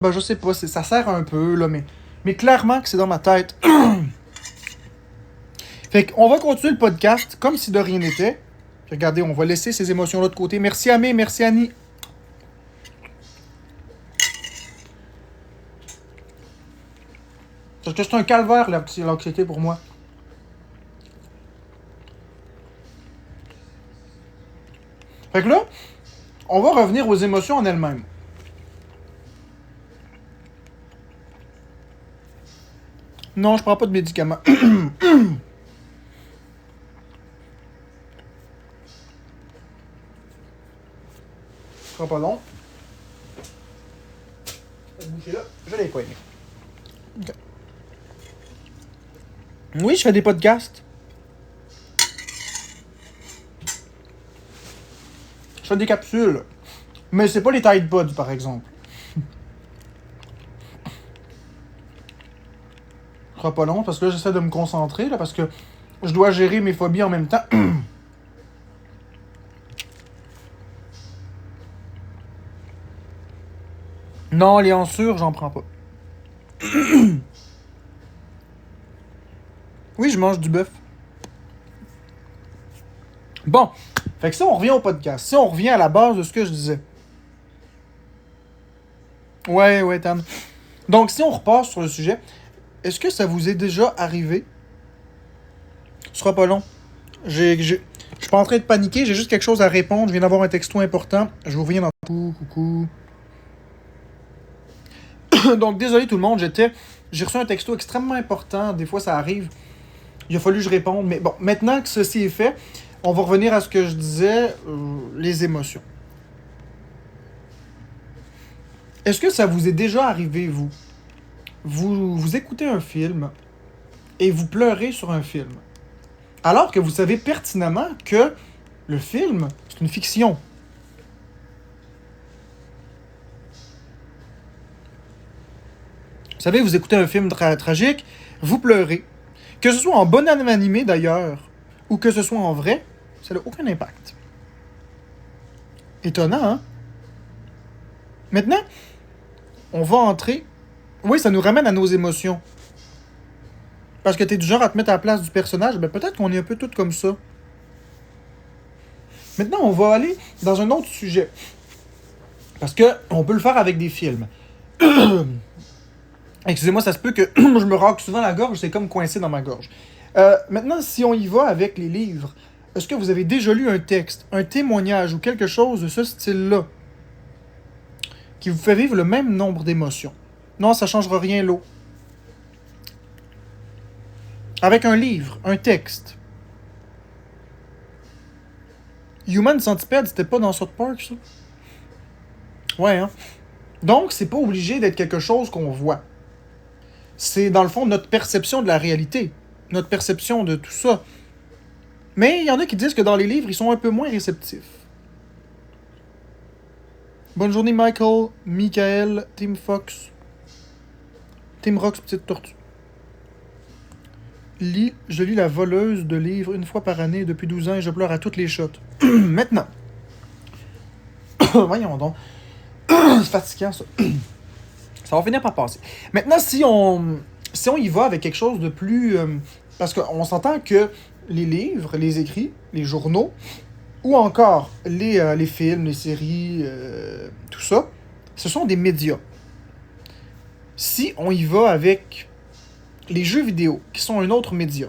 Ben, je sais pas, ça sert un peu, là, mais clairement que c'est dans ma tête. Fait qu'on va continuer le podcast comme si de rien n'était. Regardez, on va laisser ces émotions-là de côté. Merci Amé, merci Annie. Parce que c'est un calvaire, l'anxiété pour moi. Fait que là, on va revenir aux émotions en elles-mêmes. Non, je prends pas de médicaments. Ce sera pas long. Cette bouchée-là, je l'ai pas aimée. Okay. Oui, je fais des podcasts. Je fais des capsules. Mais c'est pas les Tide Pods, par exemple. Ce sera pas long, parce que là, j'essaie de me concentrer, là, parce que je dois gérer mes phobies en même temps. Non, les ansures, j'en prends pas. Oui, je mange du bœuf. Bon, fait que si on revient au podcast, si on revient à la base de ce que je disais. Ouais, Tam. Donc, si on repasse sur le sujet, est-ce que ça vous est déjà arrivé? Ce sera pas long. Je suis pas en train de paniquer, j'ai juste quelque chose à répondre. Je viens d'avoir un texto important. Je vous reviens dans... Coucou. Donc, désolé tout le monde, j'ai reçu un texto extrêmement important. Des fois, ça arrive. Il a fallu que je réponde. Mais bon, maintenant que ceci est fait, on va revenir à ce que je disais, les émotions. Est-ce que ça vous est déjà arrivé, vous? Vous écoutez un film et vous pleurez sur un film. Alors que vous savez pertinemment que le film, c'est une fiction. Vous savez, vous écoutez un film tragique, vous pleurez. Que ce soit en bon animé d'ailleurs, ou que ce soit en vrai, ça n'a aucun impact. Étonnant, hein? Maintenant, on va entrer... Oui, ça nous ramène à nos émotions. Parce que t'es du genre à te mettre à la place du personnage, ben peut-être qu'on est un peu tous comme ça. Maintenant, on va aller dans un autre sujet. Parce que on peut le faire avec des films. Excusez-moi, ça se peut que je me racle souvent la gorge, c'est comme coincé dans ma gorge. Maintenant, si on y va avec les livres, est-ce que vous avez déjà lu un texte, un témoignage ou quelque chose de ce style-là qui vous fait vivre le même nombre d'émotions? Non, ça changera rien l'eau. Avec un livre, un texte. Human Centipede, c'était pas dans South Park, ça? Ouais, hein? Donc, c'est pas obligé d'être quelque chose qu'on voit. C'est, dans le fond, notre perception de la réalité. Notre perception de tout ça. Mais il y en a qui disent que dans les livres, ils sont un peu moins réceptifs. Bonne journée, Michael, Team Fox. Team Rox, petite tortue. Je lis La voleuse de livres une fois par année depuis 12 ans et je pleure à toutes les shots. Maintenant. Voyons donc. C'est fatigant, ça. Ça va finir par passer. Maintenant, si on y va avec quelque chose de plus... parce qu'on s'entend que les livres, les écrits, les journaux, ou encore les films, les séries, tout ça, ce sont des médias. Si on y va avec les jeux vidéo, qui sont un autre média,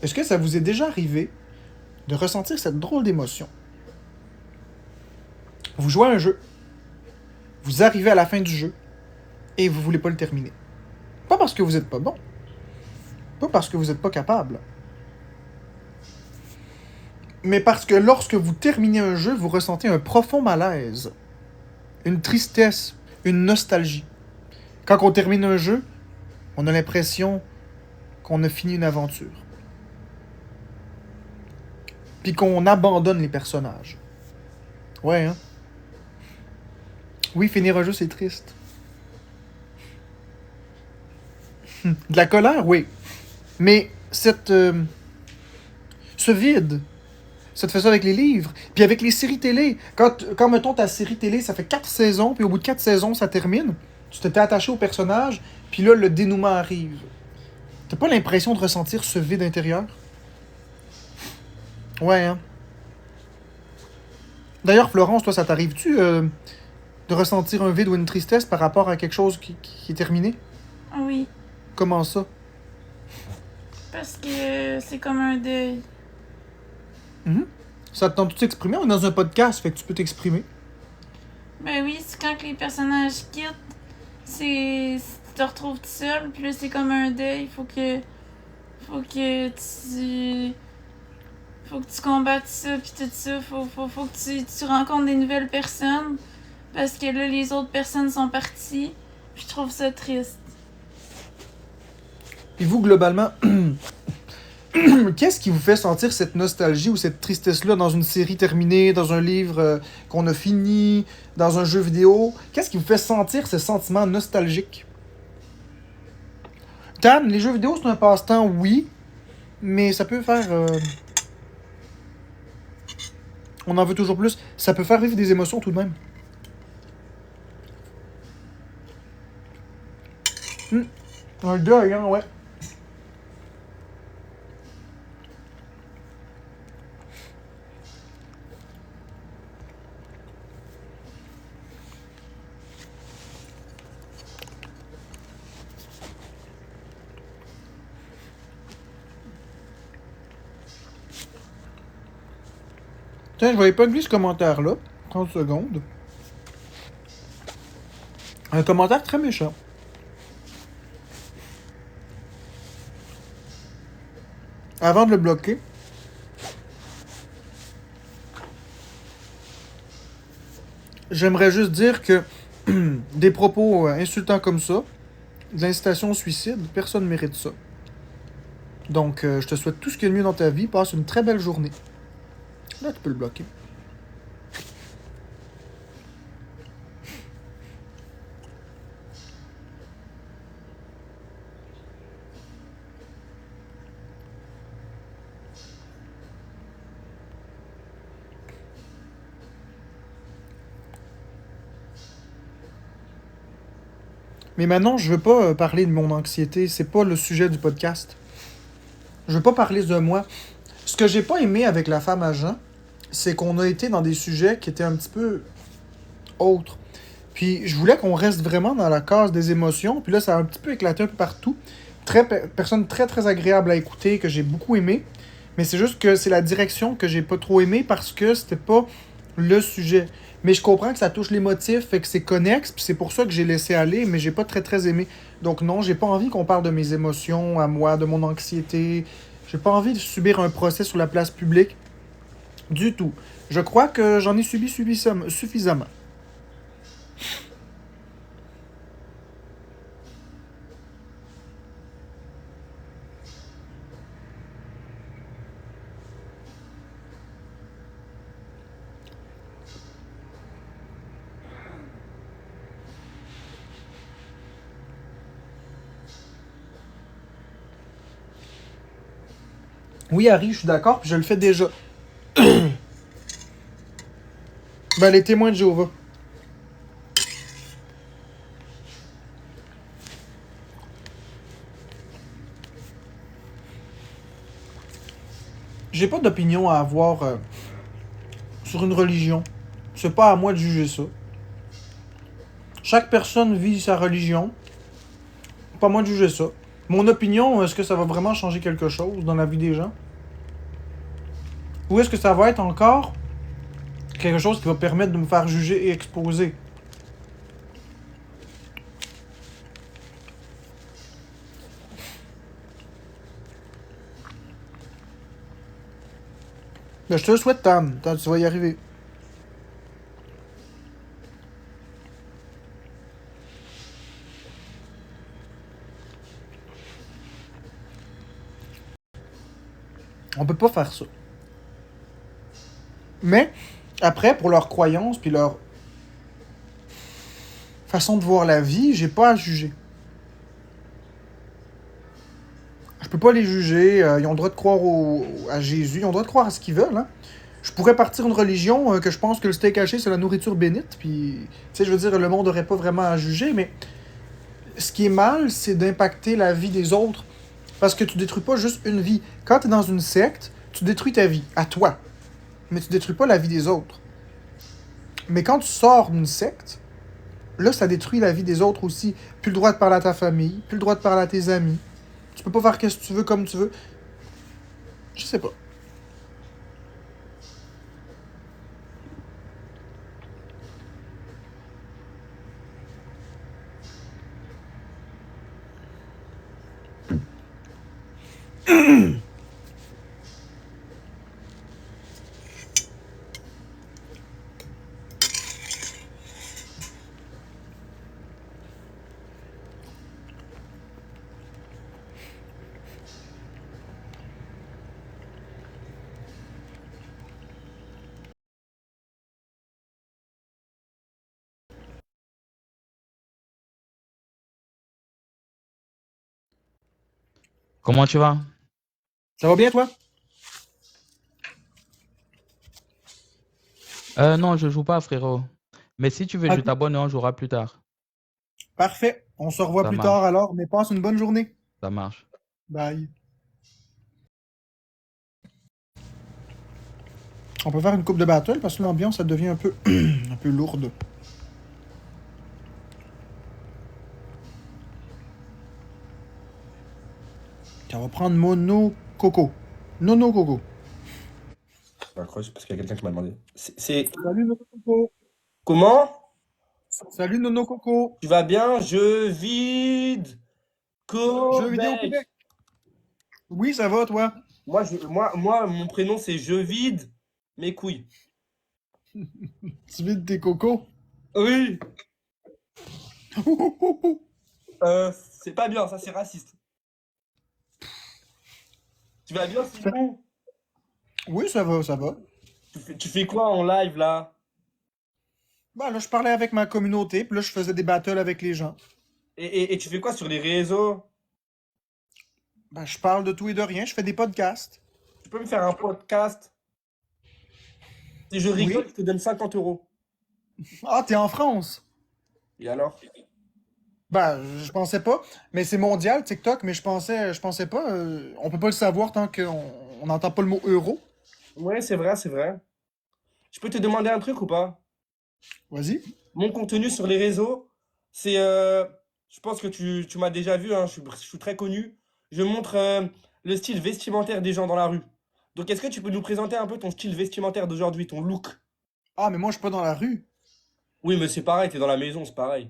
est-ce que ça vous est déjà arrivé de ressentir cette drôle d'émotion? Vous jouez à un jeu, vous arrivez à la fin du jeu, et vous voulez pas le terminer. Pas parce que vous êtes pas bon, pas parce que vous êtes pas capable, mais parce que lorsque vous terminez un jeu, vous ressentez un profond malaise, une tristesse, une nostalgie. Quand on termine un jeu, on a l'impression qu'on a fini une aventure. Puis qu'on abandonne les personnages. Ouais, hein? Oui, finir un jeu, c'est triste. De la colère, oui. Mais ce vide, ça te fait ça avec les livres. Puis avec les séries télé. Quand mettons, ta série télé, ça fait 4 saisons, puis au bout de 4 saisons, ça termine. Tu t'étais attaché au personnage, puis là, le dénouement arrive. T'as pas l'impression de ressentir ce vide intérieur? Ouais, hein. D'ailleurs, Florence, toi, ça t'arrive-tu de ressentir un vide ou une tristesse par rapport à quelque chose qui est terminé? Oui, Comment ça? parce que c'est comme un deuil. Mhm. Ça te tente de t'exprimer? On est dans un podcast, fait que tu peux t'exprimer. Ben oui, c'est quand que les personnages quittent, tu te retrouves tout seul, puis là c'est comme un deuil, faut que tu combattes ça, puis tout ça, faut que tu rencontres des nouvelles personnes, parce que là les autres personnes sont parties, puis je trouve ça triste. Et vous, globalement, qu'est-ce qui vous fait sentir cette nostalgie ou cette tristesse-là dans une série terminée, dans un livre qu'on a fini, dans un jeu vidéo? Qu'est-ce qui vous fait sentir ce sentiment nostalgique? Tan, les jeux vidéo, c'est un passe-temps, oui, mais ça peut faire... on en veut toujours plus. Ça peut faire vivre des émotions tout de même. Un deuil, hein, ouais. Tiens, je vais épingler ce commentaire-là. 30 secondes. Un commentaire très méchant. Avant de le bloquer, j'aimerais juste dire que des propos insultants comme ça, de l'incitation au suicide, personne ne mérite ça. Donc, je te souhaite tout ce qu'il y a de mieux dans ta vie. Passe une très belle journée. Là, tu peux le bloquer. Mais maintenant, je veux pas parler de mon anxiété. C'est pas le sujet du podcast. Je veux pas parler de moi. Ce que j'ai pas aimé avec la femme agent, c'est qu'on a été dans des sujets qui étaient un petit peu autres. Puis je voulais qu'on reste vraiment dans la case des émotions. Puis là, ça a un petit peu éclaté un peu partout. Personne très très agréable à écouter, que j'ai beaucoup aimé. Mais c'est juste que c'est la direction que j'ai pas trop aimé parce que c'était pas le sujet. Mais je comprends que ça touche les motifs, fait que c'est connexe, puis c'est pour ça que j'ai laissé aller, mais j'ai pas très très aimé. Donc non, j'ai pas envie qu'on parle de mes émotions à moi, de mon anxiété. J'ai pas envie de subir un procès sur la place publique du tout. Je crois que j'en ai subi suffisamment. Oui, Harry, je suis d'accord, puis je le fais déjà. Ben, les témoins de Jéhovah. J'ai pas d'opinion à avoir sur une religion. C'est pas à moi de juger ça. Chaque personne vit sa religion. Pas à moi de juger ça. Mon opinion, est-ce que ça va vraiment changer quelque chose dans la vie des gens? Ou est-ce que ça va être encore quelque chose qui va permettre de me faire juger et exposer? Ben, je te le souhaite, Tam. Tu vas y arriver. On peut pas faire ça. Mais, après, pour leurs croyances puis leur façon de voir la vie, j'ai pas à juger. Je peux pas les juger. Ils ont le droit de croire à Jésus. Ils ont le droit de croire à ce qu'ils veulent. Hein. Je pourrais partir une religion que je pense que le steak haché, c'est la nourriture bénite. Puis, tu sais, je veux dire, le monde aurait pas vraiment à juger. Mais ce qui est mal, c'est d'impacter la vie des autres. Parce que tu détruis pas juste une vie. Quand tu es dans une secte, tu détruis ta vie, à toi. Mais tu détruis pas la vie des autres. Mais quand tu sors d'une secte, là, ça détruit la vie des autres aussi. Plus le droit de parler à ta famille, plus le droit de parler à tes amis. Tu peux pas faire ce que tu veux comme tu veux. Je sais pas. Comment tu vas? Ça va bien, toi? Non, je joue pas, frérot. Mais si tu veux, je Ok. t'abonne et on jouera plus tard. Parfait. On se revoit Ça plus tard marche, alors, mais passe une bonne journée. ça marche. Bye. On peut faire une coupe de battle parce que l'ambiance, ça devient un peu, un peu lourde. On va prendre Mono Coco. Nono Coco. Je m'accroche parce qu'il y a quelqu'un qui m'a demandé. C'est... Salut Nono Coco. Comment? Salut Nono Coco. Tu vas bien? Je vide. Jeux vidéo Québec. Québec. Oui, ça va, toi? Moi, mon prénom c'est Je vide mes couilles. Tu vides tes cocos? Oui. C'est pas bien, ça c'est raciste. Tu vas bien sinon? Oui, ça va, ça va. Tu fais quoi en live là? Bah là, je parlais avec ma communauté, puis là, je faisais des battles avec les gens. Et tu fais quoi sur les réseaux? Bah, je parle de tout et de rien, je fais des podcasts. Tu peux me faire un podcast? Si je Oui. rigole, je te donne 50 euros. Ah, t'es en France? Et alors? Bah, je pensais pas. Mais c'est mondial, TikTok, mais je pensais pas. On peut pas le savoir tant qu'on n'entend pas le mot euro. Ouais, c'est vrai, c'est vrai. Je peux te demander un truc ou pas? Vas-y. Mon contenu sur les réseaux, c'est, je pense que tu m'as déjà vu, hein, je suis très connu. Je montre le style vestimentaire des gens dans la rue. Donc, est-ce que tu peux nous présenter un peu ton style vestimentaire d'aujourd'hui, ton look? Ah, mais moi, je suis pas dans la rue. Oui, mais c'est pareil, t'es dans la maison, c'est pareil.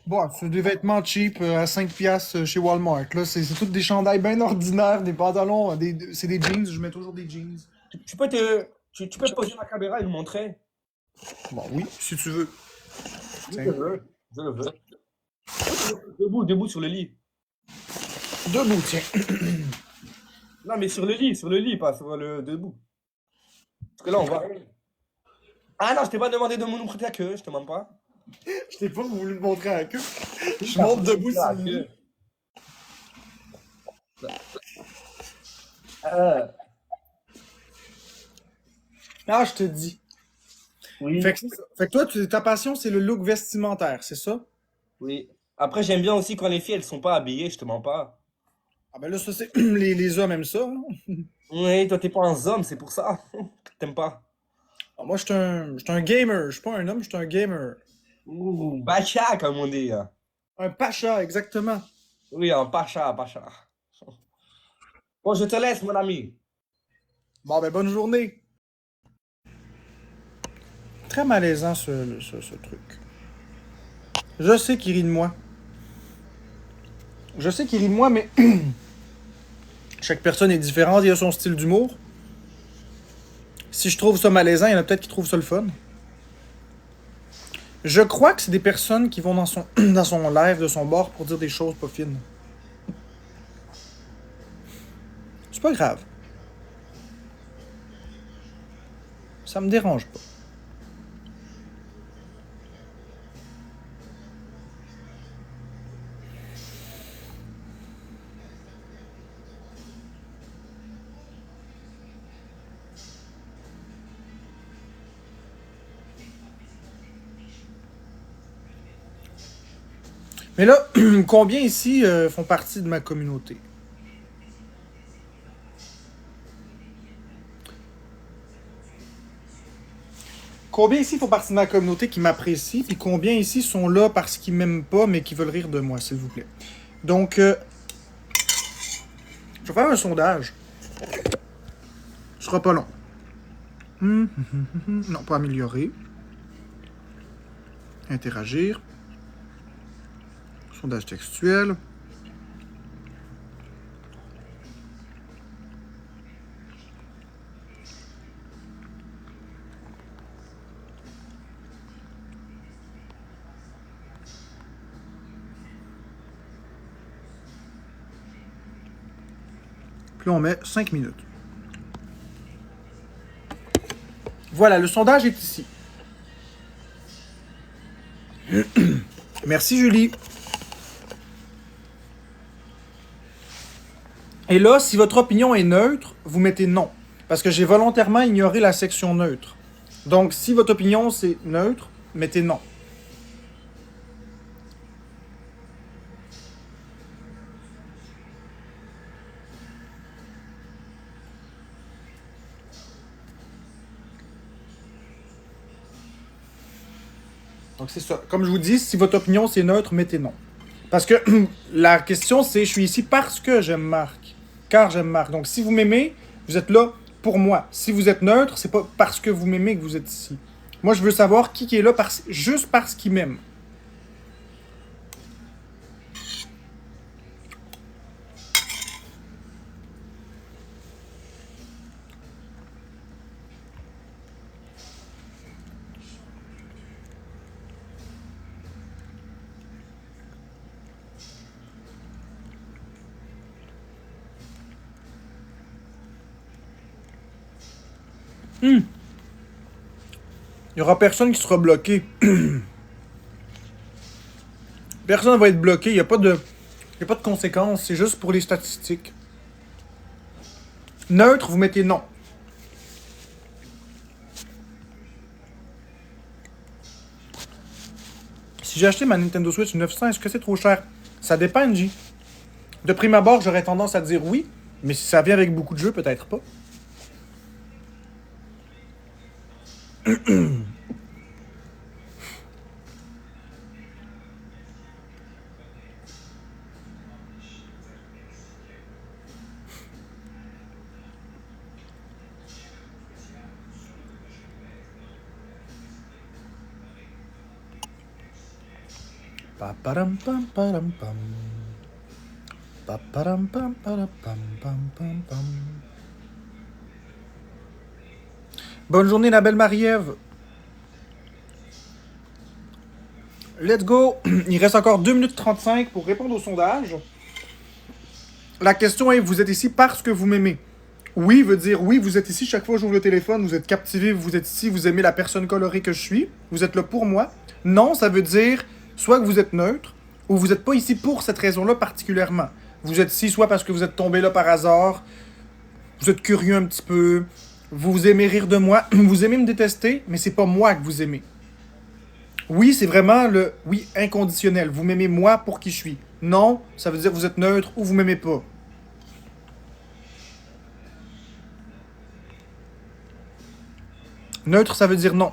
Bon, c'est des vêtements cheap à 5 piastres chez Walmart. Là, c'est toutes des chandails bien ordinaires, des pantalons, c'est des jeans, je mets toujours des jeans. Tu peux poser la caméra et nous montrer? Bon, oui, si tu veux. Oui, Tiens. je veux. Je le veux. Debout, debout sur le lit. Debout, tiens. Non, mais sur le lit, pas sur le debout. Parce que là, on voit rien. Ah non, je t'ai pas demandé de me prêter la queue, je te mens pas. Je t'ai pas voulu le montrer à la queue. Je Ah, monte debout sur la le lit. queue. Euh, Ah, je te dis. oui. Fait que toi, ta passion, c'est le look vestimentaire, c'est ça? Oui. Après, j'aime bien aussi quand les filles, elles sont pas habillées, je te mens pas. Ah ben là, ça, c'est... les hommes aiment ça, hein? Oui, toi, t'es pas un homme, c'est pour ça que t'aimes pas. Ah, moi, je suis un gamer. Je suis pas un homme, je suis un gamer. Ouh, bacha, comme on dit, hein. Un pacha, exactement. Oui, un pacha, pacha. Bon, je te laisse, mon ami. Bon, ben, bonne journée. Très malaisant, ce truc. Je sais qu'il rit de moi. Je sais qu'il rit de moi, mais chaque personne est différente, il a son style d'humour. Si je trouve ça malaisant, il y en a peut-être qui trouvent ça le fun. Je crois que c'est des personnes qui vont dans son, dans son live, de son bord, pour dire des choses pas fines. C'est pas grave. Ça me dérange pas. Mais là, combien ici font partie de ma communauté? Combien ici font partie de ma communauté qui m'apprécient, puis combien ici sont là parce qu'ils m'aiment pas, mais qui veulent rire de moi, s'il vous plaît. Donc, je vais faire un sondage. Ce sera pas long. Non, pas améliorer. Interagir. Sondage textuel. Puis on met 5 minutes. Voilà, le sondage est ici. Merci Julie. Et là, si votre opinion est neutre, vous mettez non. Parce que j'ai volontairement ignoré la section neutre. Donc, si votre opinion c'est neutre, mettez non. Donc c'est ça. Comme je vous dis, si votre opinion c'est neutre, mettez non. Parce que la question c'est, je suis ici parce que j'aime Marc. Car j'aime Marc. Donc si vous m'aimez, vous êtes là pour moi. Si vous êtes neutre, c'est pas parce que vous m'aimez que vous êtes ici. Moi je veux savoir qui est là juste parce qu'il m'aime. Il n'y aura personne qui sera bloqué. Personne va être bloqué. Il n'y a pas de conséquences. C'est juste pour les statistiques. Neutre, vous mettez non. Si j'ai acheté ma Nintendo Switch 900, est-ce que c'est trop cher? Ça dépend, NJ. De prime abord, j'aurais tendance à dire oui. Mais si ça vient avec beaucoup de jeux, peut-être pas. Paparam pam param pam. Paparam pam param pam pam pam pam. Bonne journée, la belle Marie-Ève. Let's go. Il reste encore 2 minutes 35 pour répondre au sondage. La question est, vous êtes ici parce que vous m'aimez. Oui veut dire oui, vous êtes ici chaque fois que j'ouvre le téléphone, vous êtes captivé, vous êtes ici, vous aimez la personne colorée que je suis, vous êtes là pour moi. Non, ça veut dire soit que vous êtes neutre, ou vous n'êtes pas ici pour cette raison-là particulièrement. Vous êtes ici soit parce que vous êtes tombé là par hasard, vous êtes curieux un petit peu, vous aimez rire de moi, vous aimez me détester, mais c'est pas moi que vous aimez. Oui, c'est vraiment le oui inconditionnel. Vous m'aimez moi pour qui je suis. Non, ça veut dire que vous êtes neutre ou vous m'aimez pas. Neutre, ça veut dire non.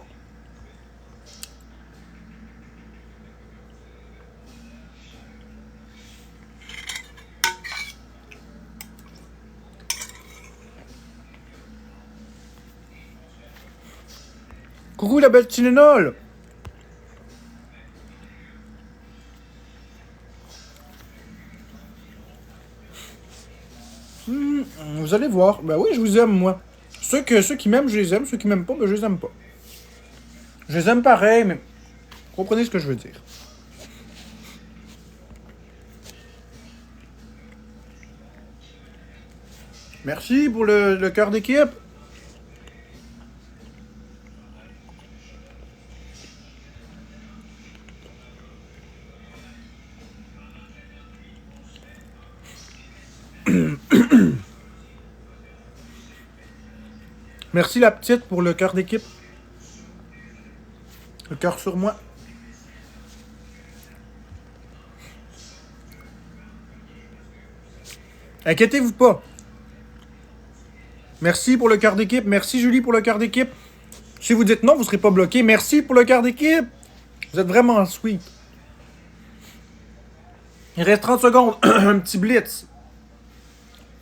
Coucou la belle Tylenol! Vous allez voir. Ben oui, je vous aime, moi. Ceux qui m'aiment, je les aime. Ceux qui m'aiment pas, ben je les aime pas. Je les aime pareil, mais vous comprenez ce que je veux dire. Merci pour le cœur d'équipe. Merci la petite pour le cœur d'équipe. Le cœur sur moi. Inquiétez-vous pas. Merci pour le cœur d'équipe. Merci Julie pour le cœur d'équipe. Si vous dites non, vous ne serez pas bloqué. Merci pour le cœur d'équipe. Vous êtes vraiment sweet. Il reste 30 secondes. Un petit blitz.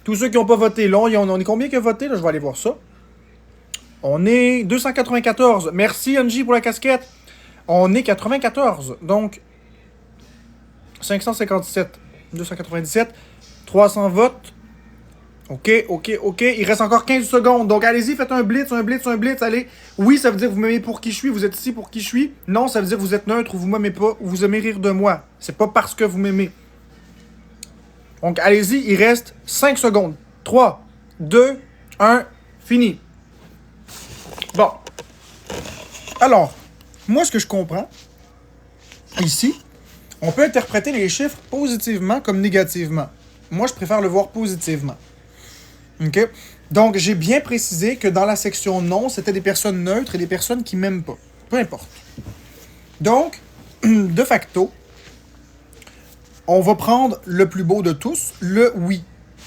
Tous ceux qui n'ont pas voté, là, on est combien qui a voté? Là, je vais aller voir ça. On est 294. Merci Angie pour la casquette. On est 94. Donc, 557. 297. 300 votes. OK. Il reste encore 15 secondes. Donc, allez-y, faites un blitz. Allez. Oui, ça veut dire que vous m'aimez pour qui je suis. Vous êtes ici pour qui je suis. Non, ça veut dire que vous êtes neutre ou vous m'aimez pas ou vous aimez rire de moi. C'est pas parce que vous m'aimez. Donc, allez-y, il reste 5 secondes. 3, 2, 1, fini. Bon. Alors, moi, ce que je comprends, ici, on peut interpréter les chiffres positivement comme négativement. Moi, je préfère le voir positivement. OK? Donc, j'ai bien précisé que dans la section non, c'était des personnes neutres et des personnes qui m'aiment pas. Peu importe. Donc, de facto, on va prendre le plus beau de tous, le oui.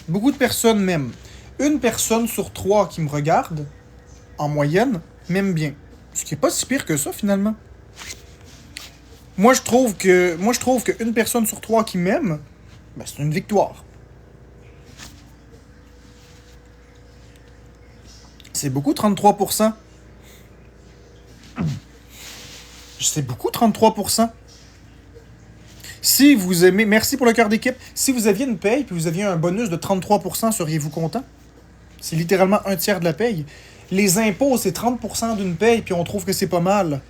Beaucoup de personnes m'aiment. Une personne sur 3 qui me regarde, en moyenne, m'aime bien. Ce qui est pas si pire que ça, finalement. Moi, je trouve qu'une personne sur 3 qui m'aime, ben, c'est une victoire. C'est beaucoup, 33%. C'est beaucoup, 33%. Si vous aimez... Merci pour le cœur d'équipe. Si vous aviez une paye, puis vous aviez un bonus de 33%, seriez-vous content? C'est littéralement un tiers de la paye. Les impôts, c'est 30% d'une paye, puis on trouve que c'est pas mal.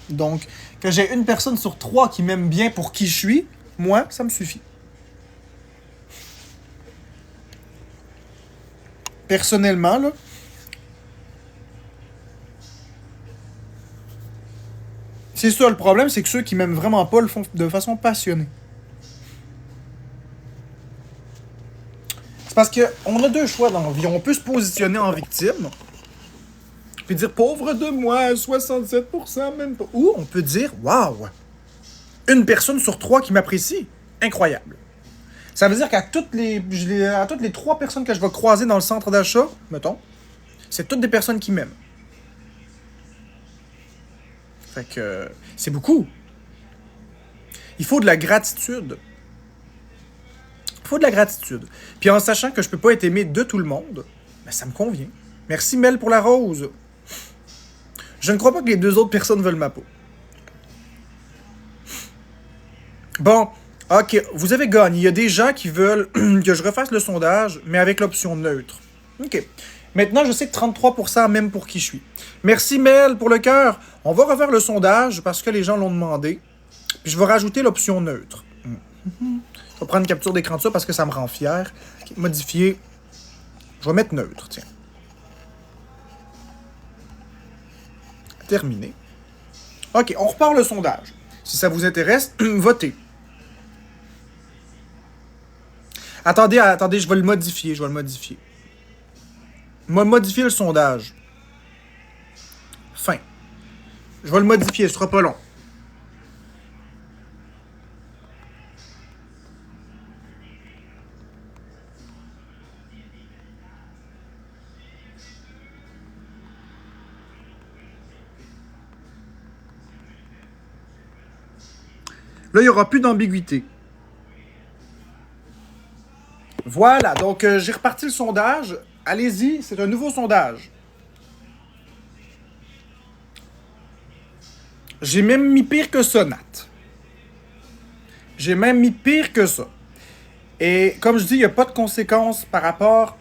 Donc, que j'ai une personne sur 3 qui m'aime bien pour qui je suis, moi, ça me suffit. Personnellement, là, c'est ça le problème, c'est que ceux qui m'aiment vraiment pas le font de façon passionnée. C'est parce qu'on a deux choix dans la vie. On peut se positionner en victime, puis dire pauvre de moi, 67%, même pas. Ou on peut dire waouh, une personne sur 3 qui m'apprécie, incroyable. Ça veut dire qu'à toutes les 3 personnes que je vais croiser dans le centre d'achat, mettons, c'est toutes des personnes qui m'aiment. Fait que c'est beaucoup. Il faut de la gratitude. Il faut de la gratitude. Puis en sachant que je peux pas être aimé de tout le monde, ben ça me convient. Merci Mel pour la rose. Je ne crois pas que les 2 autres personnes veulent ma peau. Bon, ok, vous avez gagné. Il y a des gens qui veulent que je refasse le sondage, mais avec l'option neutre. Ok. Maintenant, je sais que 33% même pour qui je suis. Merci Mel pour le cœur. On va refaire le sondage parce que les gens l'ont demandé. Puis je vais rajouter l'option neutre. Je vais prendre une capture d'écran de ça parce que ça me rend fier. Okay, modifier. Je vais mettre neutre, tiens. Terminé. Ok, on repart le sondage. Si ça vous intéresse, votez. Attendez, je vais le modifier. Modifier le sondage. Fin. Je vais le modifier, ce sera pas long. Là, il n'y aura plus d'ambiguïté. Voilà, donc j'ai reparti le sondage. Allez-y, c'est un nouveau sondage. J'ai même mis pire que ça, Nat. J'ai même mis pire que ça. Et comme je dis, il n'y a pas de conséquences par rapport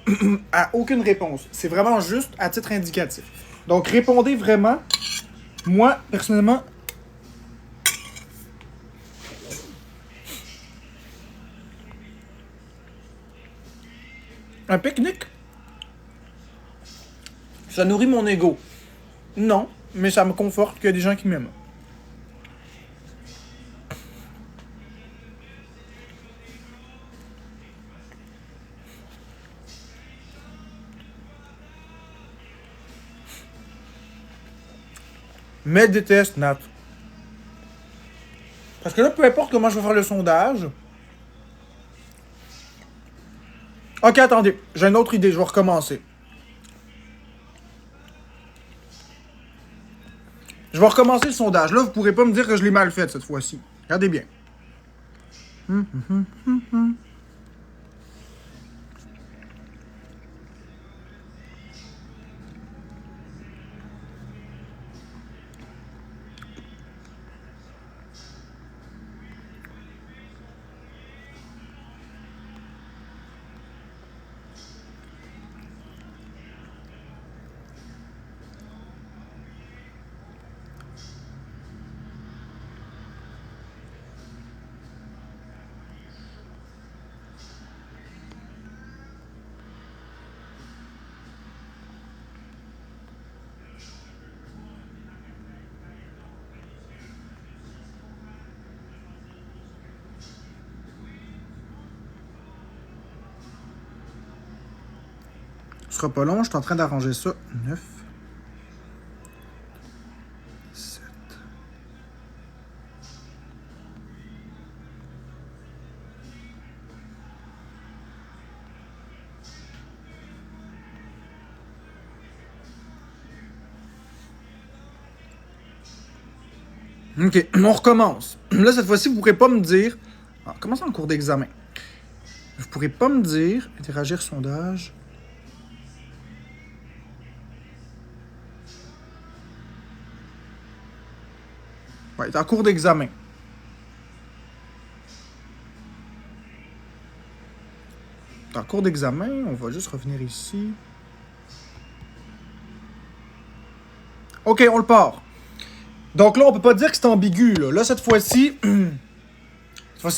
à aucune réponse. C'est vraiment juste à titre indicatif. Donc, répondez vraiment. Moi, personnellement... Un pique-nique? Ça nourrit mon ego. Non, mais ça me conforte qu'il y a des gens qui m'aiment. Mais déteste Nat. Parce que là, peu importe comment je vais faire le sondage, Ok, attendez. J'ai une autre idée. Je vais recommencer. Je vais recommencer le sondage. Là, vous pourrez pas me dire que je l'ai mal fait cette fois-ci. Regardez bien. Ce sera pas long, je suis en train d'arranger ça. 9. 7. Ok, on recommence. Là, cette fois-ci, vous pourrez pas me dire... Ah, comment ça en cours d'examen? Vous pourrez pas me dire... Interagir sondage... Ouais, c'est en cours d'examen. En cours d'examen, on va juste revenir ici. Ok, on le part. Donc là, on peut pas dire que c'est ambigu. Là cette fois-ci, il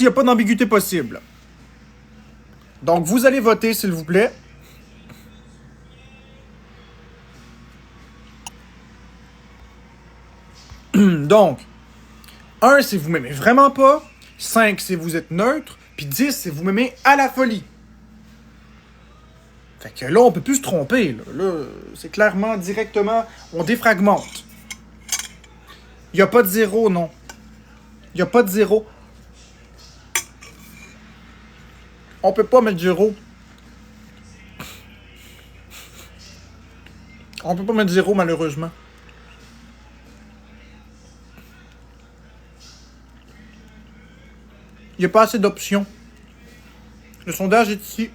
n'y a pas d'ambiguïté possible. Donc, vous allez voter, s'il vous plaît. Donc, 1, c'est vous m'aimez vraiment pas. 5, c'est vous êtes neutre. Puis 10, c'est vous m'aimez à la folie. Fait que là, on peut plus se tromper. Là c'est clairement, directement, on défragmente. Il n'y a pas de zéro, non. Il n'y a pas de zéro. On peut pas mettre zéro. On peut pas mettre zéro, malheureusement. Il n'y a pas assez d'options. Le sondage est ici.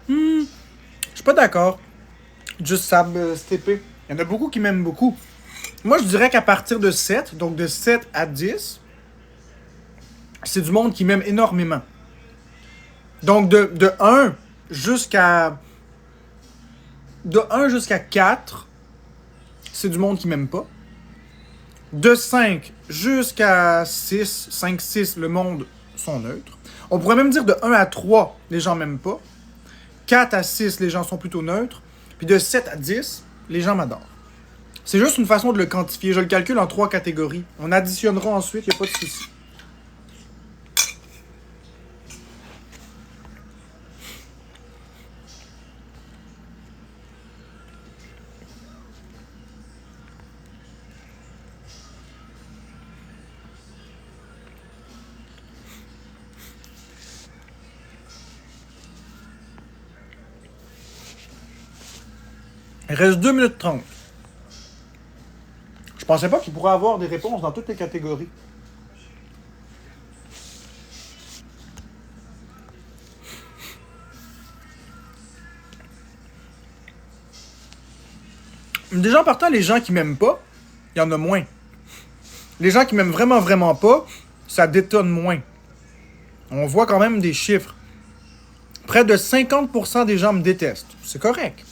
Je suis pas d'accord. Juste Sab STP. Il y en a beaucoup qui m'aiment beaucoup. Moi, je dirais qu'à partir de 7, donc de 7 à 10, c'est du monde qui m'aime énormément. Donc de 1 jusqu'à... De 1 jusqu'à 4, c'est du monde qui m'aime pas. De 5 jusqu'à 6, 5, 6, le monde sont neutres. On pourrait même dire de 1 à 3, les gens m'aiment pas. 4 à 6, les gens sont plutôt neutres. Puis de 7 à 10, les gens m'adorent. C'est juste une façon de le quantifier. Je le calcule en 3 catégories. On additionnera ensuite, il n'y a pas de souci. Il reste 2 minutes 30. Je pensais pas qu'il pourrait avoir des réponses dans toutes les catégories. Déjà en partant, les gens qui m'aiment pas, il y en a moins. Les gens qui m'aiment vraiment, vraiment pas, ça détonne moins. On voit quand même des chiffres. Près de 50% des gens me détestent. C'est correct.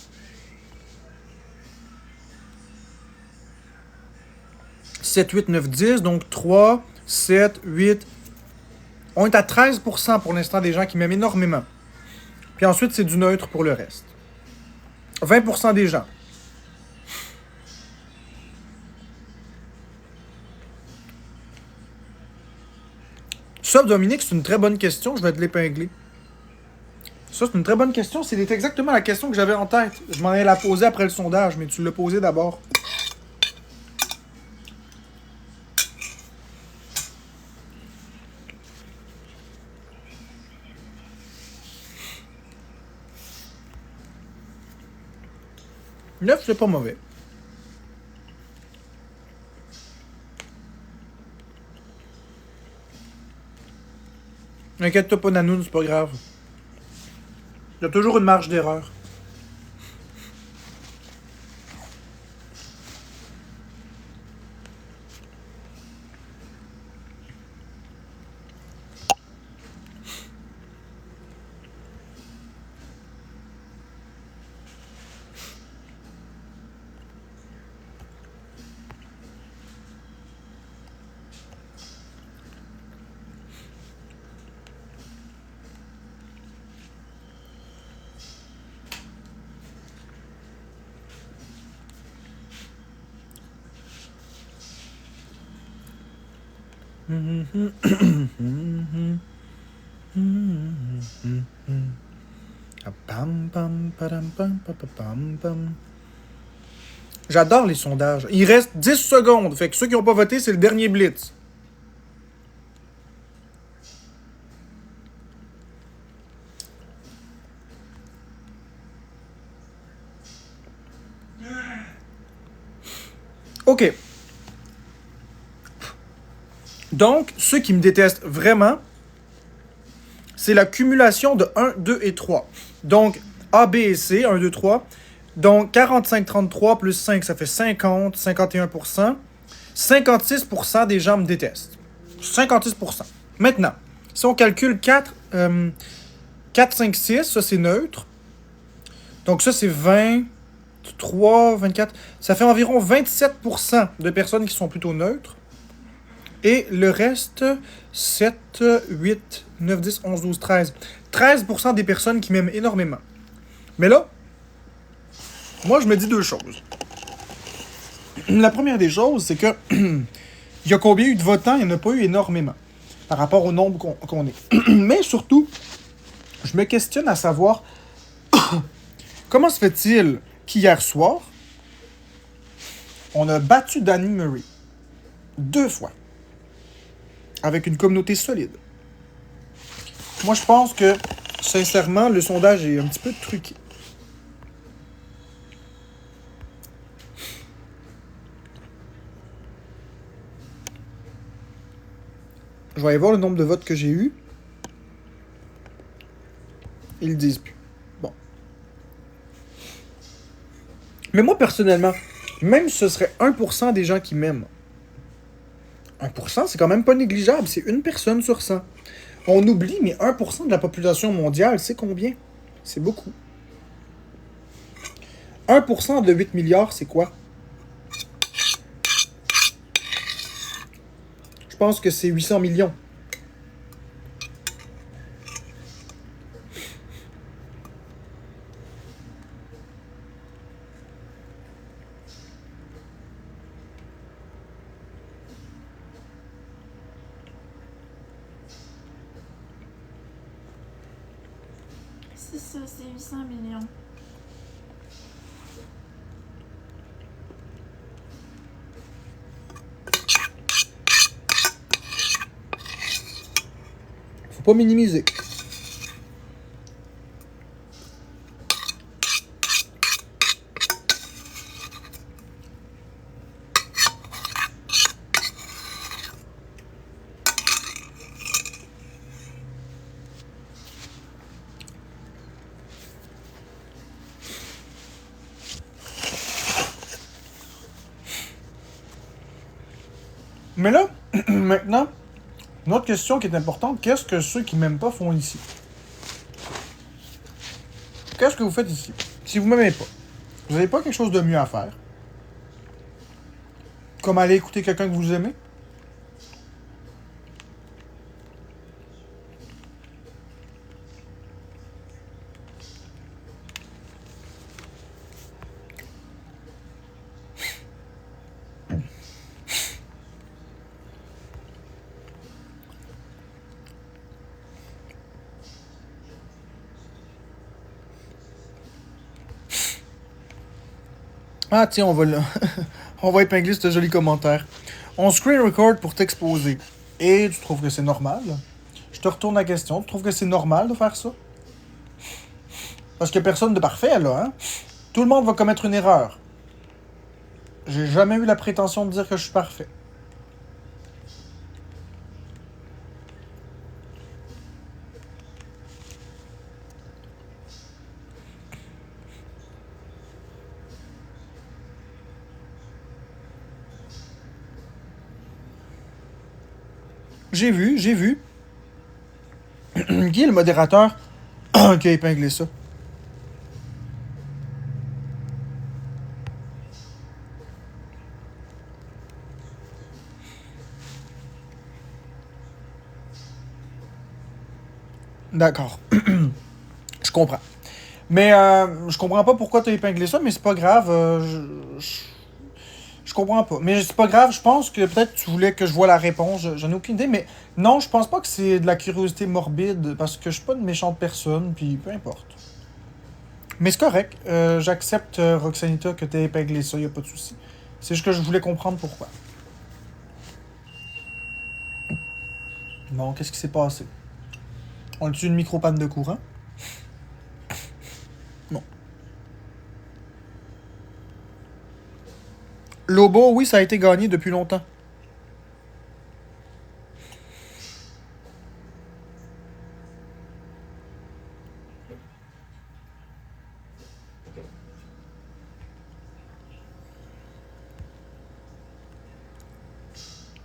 « 7, 8, 9, 10, donc 3, 7, 8, On est à 13% pour l'instant des gens qui m'aiment énormément. Puis ensuite, c'est du neutre pour le reste. 20% des gens. Ça, Dominique, c'est une très bonne question. Je vais te l'épingler. Ça, c'est une très bonne question. C'est exactement la question que j'avais en tête. Je m'en allais la poser après le sondage, mais tu l'as posée d'abord. Neuf, c'est pas mauvais. Inquiète-toi pas, Nanoun, c'est pas grave. Il y a toujours une marge d'erreur. J'adore les sondages. Il reste 10 secondes. Fait que ceux qui n'ont pas voté, c'est le dernier blitz. OK. Donc, ceux qui me détestent vraiment, c'est l'accumulation de 1, 2 et 3. Donc, A, B et C, 1, 2, 3. Donc, 45, 33 plus 5, ça fait 50, 51%. 56% des gens me détestent. 56%. Maintenant, si on calcule 4, 5, 6, ça c'est neutre. Donc ça c'est 23, 24. Ça fait environ 27% de personnes qui sont plutôt neutres. Et le reste, 7, 8, 9, 10, 11, 12, 13. 13% des personnes qui m'aiment énormément. Mais là, moi je me dis deux choses. La première des choses, c'est que il y a combien eu de votants? Il n'y en a pas eu énormément par rapport au nombre qu'on est. Mais surtout, je me questionne à savoir comment se fait-il qu'hier soir, on a battu Danny Murray 2 fois avec une communauté solide. Moi, je pense que, sincèrement, le sondage est un petit peu truqué. Je vais aller voir le nombre de votes que j'ai eu. Ils le disent plus. Bon. Mais moi, personnellement, même si ce serait 1% des gens qui m'aiment, 1%, c'est quand même pas négligeable. C'est une personne sur 100. On oublie, mais 1% de la population mondiale, c'est combien? C'est beaucoup. 1% de 8 milliards, c'est quoi? Je pense que c'est 800 millions. C'est ça, c'est 800 millions. Faut pas minimiser. Mais là, maintenant, une autre question qui est importante, qu'est-ce que ceux qui m'aiment pas font ici? Qu'est-ce que vous faites ici? Si vous m'aimez pas, vous n'avez pas quelque chose de mieux à faire? Comme aller écouter quelqu'un que vous aimez? Ah, tiens, on va le... on va épingler ce joli commentaire. On screen record pour t'exposer. Et tu trouves que c'est normal? Je te retourne la question. Tu trouves que c'est normal de faire ça? Parce qu'il n'y a personne de parfait, là, hein? Tout le monde va commettre une erreur. J'ai jamais eu la prétention de dire que je suis parfait. J'ai vu, j'ai vu. Qui est le modérateur qui a épinglé ça? D'accord. Je comprends. Mais je comprends pas pourquoi t'as épinglé ça, mais c'est pas grave. Je comprends pas. Mais c'est pas grave, je pense que peut-être tu voulais que je voie la réponse. J'en ai aucune idée, mais non, je pense pas que c'est de la curiosité morbide, parce que je suis pas une méchante personne, puis peu importe. Mais c'est correct. J'accepte, Roxanita, que t'aies épinglé ça, y a pas de souci. C'est juste que je voulais comprendre pourquoi. Bon, qu'est-ce qui s'est passé? On a-tu une micro-panne de courant? Non. Lobo, oui, ça a été gagné depuis longtemps.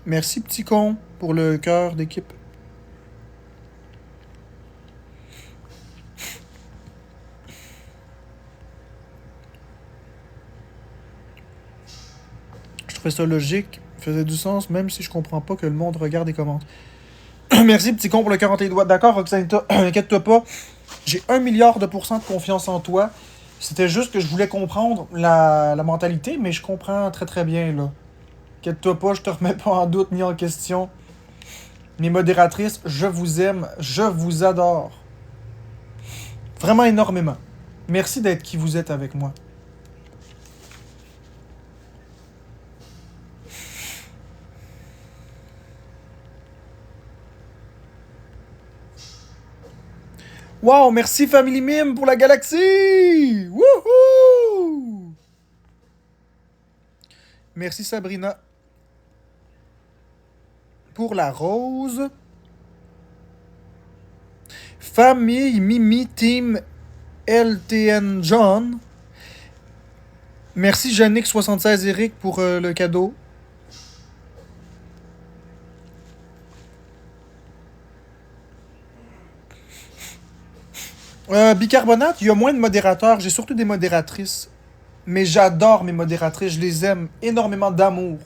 Merci, petit con, pour le cœur d'équipe. Je trouvais ça logique, faisait du sens, même si je comprends pas que le monde regarde et commente. Merci, petit con, pour le cœur entre les doigts. D'accord, Roxanita, inquiète-toi pas. J'ai 1 milliard de pourcents de confiance en toi. C'était juste que je voulais comprendre la mentalité, mais je comprends très très bien, là. Inquiète-toi pas, je te remets pas en doute ni en question. Mes modératrices, je vous aime, je vous adore. Vraiment énormément. Merci d'être qui vous êtes avec moi. Wow, merci Family Mime pour la galaxie! Wouhou! Merci Sabrina pour la rose. Famille Mimi Team LTN John. Merci Yannick76 Eric pour le cadeau. Bicarbonate, il y a moins de modérateurs, j'ai surtout des modératrices. Mais j'adore mes modératrices, je les aime énormément d'amour.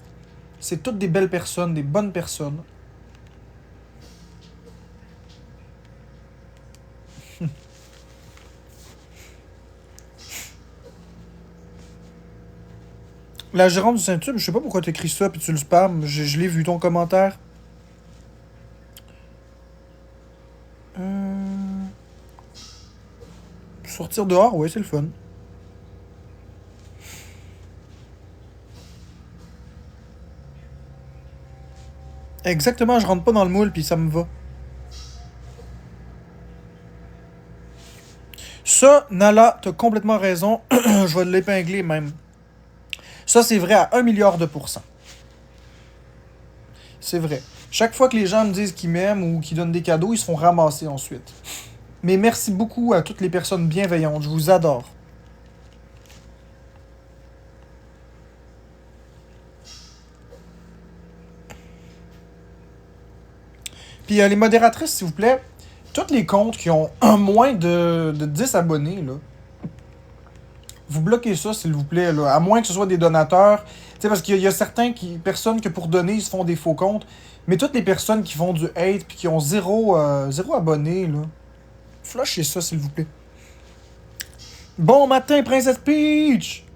C'est toutes des belles personnes, des bonnes personnes. La gérante du Saint-Tube, je sais pas pourquoi t'écris ça puis tu le spams. Je l'ai vu ton commentaire. Sortir dehors, ouais, c'est le fun. Exactement, je rentre pas dans le moule puis ça me va. Ça, Nala, t'as complètement raison. Je vais l'épingler même. Ça, c'est vrai à 1 milliard de pourcents. C'est vrai. Chaque fois que les gens me disent qu'ils m'aiment ou qu'ils donnent des cadeaux, ils se font ramasser ensuite. Mais merci beaucoup à toutes les personnes bienveillantes. Je vous adore. Puis les modératrices, s'il vous plaît, tous les comptes qui ont moins de 10 abonnés, là, vous bloquez ça, s'il vous plaît, là, à moins que ce soit des donateurs. Tu sais, parce qu'il y a certaines personnes que pour donner, ils se font des faux comptes. Mais toutes les personnes qui font du hate puis qui ont zéro abonné, là, flushez ça, s'il vous plaît. Bon matin, Princesse Peach!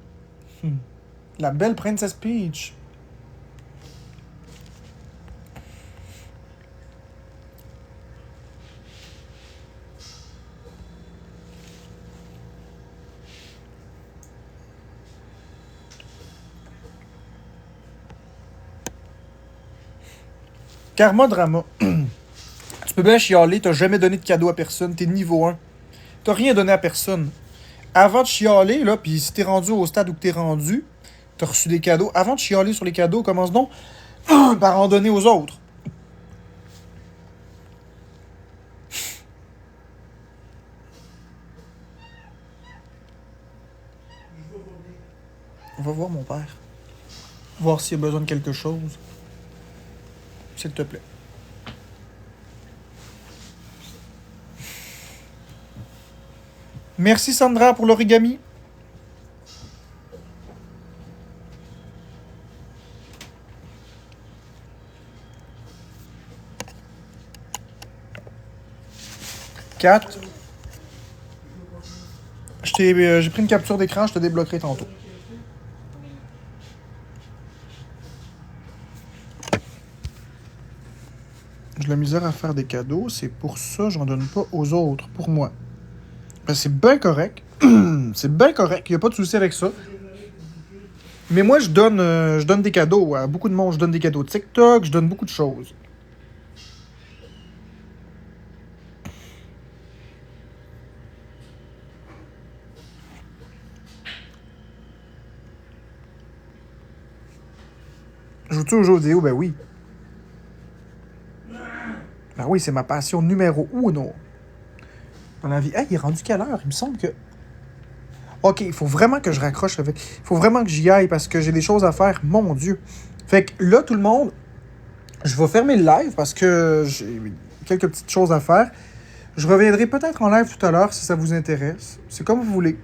La belle Princesse Peach. Karma Drama. Tu peux bien chialer, t'as jamais donné de cadeau à personne, t'es niveau 1. T'as rien donné à personne. Avant de chialer, là, pis si t'es rendu au stade où t'es rendu, t'as reçu des cadeaux. Avant de chialer sur les cadeaux, commence donc par en donner aux autres. On va voir mon père. Voir s'il a besoin de quelque chose. S'il te plaît. Merci Sandra pour l'origami. Quatre. J'ai pris une capture d'écran, je te débloquerai tantôt. J'ai de la misère à faire des cadeaux, c'est pour ça que j'en donne pas aux autres, pour moi. Ben, c'est bien correct. C'est bien correct, il n'y a pas de souci avec ça. Mais moi, je donne des cadeaux à beaucoup de monde. Je donne des cadeaux TikTok, je donne beaucoup de choses. Joues-tu aux jeux vidéo? Ben oui. Ben oui, c'est ma passion numéro uno dans la vie. Hey, il est rendu quelle heure? Il me semble que... Ok, il faut vraiment que je raccroche avec... Il faut vraiment que j'y aille parce que j'ai des choses à faire. Mon Dieu. Fait que là, tout le monde, je vais fermer le live parce que j'ai quelques petites choses à faire. Je reviendrai peut-être en live tout à l'heure si ça vous intéresse. C'est comme vous voulez.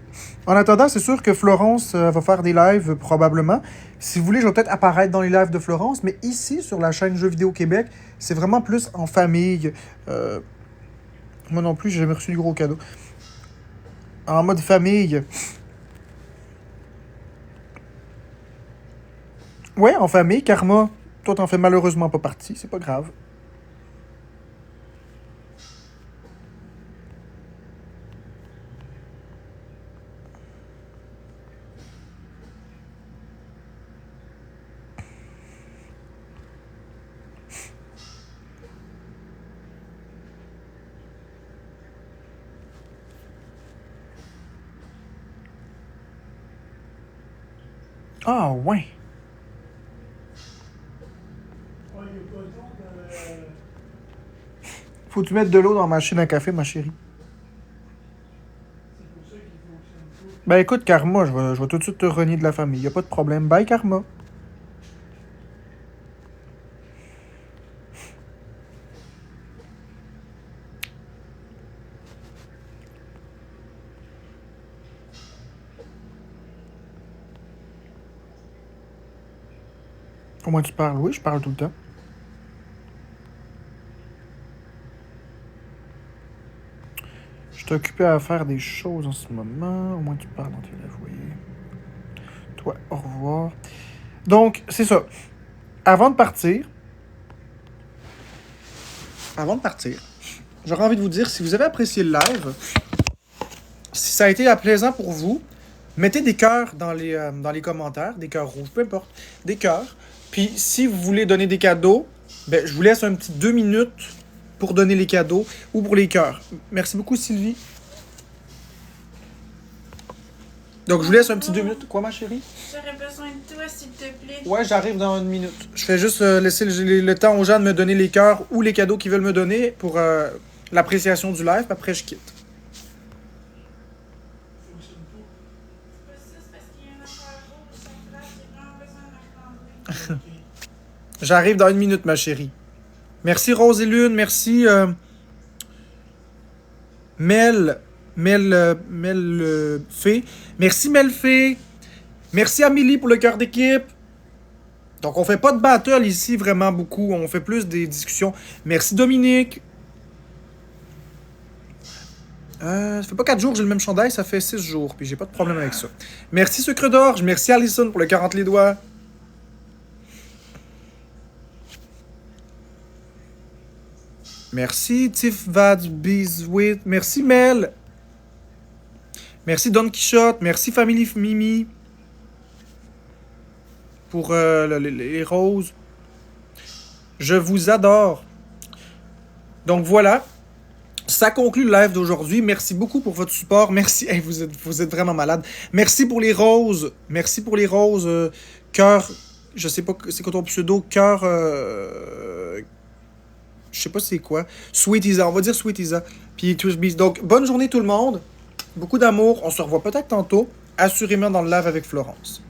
En attendant, c'est sûr que Florence va faire des lives probablement. Si vous voulez, je vais peut-être apparaître dans les lives de Florence. Mais ici, sur la chaîne Jeux vidéo Québec, c'est vraiment plus en famille. Moi non plus, j'ai jamais reçu du gros cadeau. En mode famille. Ouais, en famille, Karma. Toi, t'en fais malheureusement pas partie. C'est pas grave. Ah, ouais. Faut-tu mettre de l'eau dans la machine à café, ma chérie? Ben écoute, Karma, je vais tout de suite te renier de la famille. Y a pas de problème. Bye, Karma. Comment tu parles? Oui, je parle tout le temps. Je suis occupé à faire des choses en ce moment. Au moins, tu parles dans tes avoués. Toi, au revoir. Donc, c'est ça. Avant de partir, j'aurais envie de vous dire, si vous avez apprécié le live, si ça a été plaisant pour vous, mettez des cœurs dans les commentaires, des cœurs rouges, peu importe, des cœurs. Puis, si vous voulez donner des cadeaux, ben, je vous laisse un petit 2 minutes pour donner les cadeaux ou pour les cœurs. Merci beaucoup, Sylvie. Donc, je vous laisse un petit 2 minutes. Quoi, ma chérie? J'aurais besoin de toi, s'il te plaît. Ouais, j'arrive dans 1 minute. Je fais juste laisser le temps aux gens de me donner les cœurs ou les cadeaux qu'ils veulent me donner pour l'appréciation du live, puis après, je quitte. C'est parce qu'il y a une affaire rouge sur place, j'ai vraiment besoin de la prendre. J'arrive dans 1 minute, ma chérie. Merci, Rose et Lune. Merci, Mel Fée. Merci, Mel Fée. Merci, Amélie, pour le cœur d'équipe. Donc, on fait pas de battle ici, vraiment beaucoup. On fait plus des discussions. Merci, Dominique. Ça fait pas 4 jours que j'ai le même chandail, ça fait 6 jours. Puis j'ai pas de problème avec ça. Merci, Sucre d'Orge. Merci, Alison, pour le 40 les doigts. Merci, Tiff Vad Bizwit. Merci, Mel. Merci, Don Quichotte. Merci, Family Mimi. Pour les roses. Je vous adore. Donc voilà. Ça conclut le live d'aujourd'hui. Merci beaucoup pour votre support. Merci. Hey, vous êtes vraiment malade. Merci pour les roses. Merci pour les roses. Cœur. Je sais pas c'est quoi ton pseudo. Cœur. Je sais pas c'est quoi. Sweet Isa. On va dire Sweet Isa. Puis Twitch Beast. Donc, bonne journée tout le monde. Beaucoup d'amour. On se revoit peut-être tantôt. Assurément dans le live avec Florence.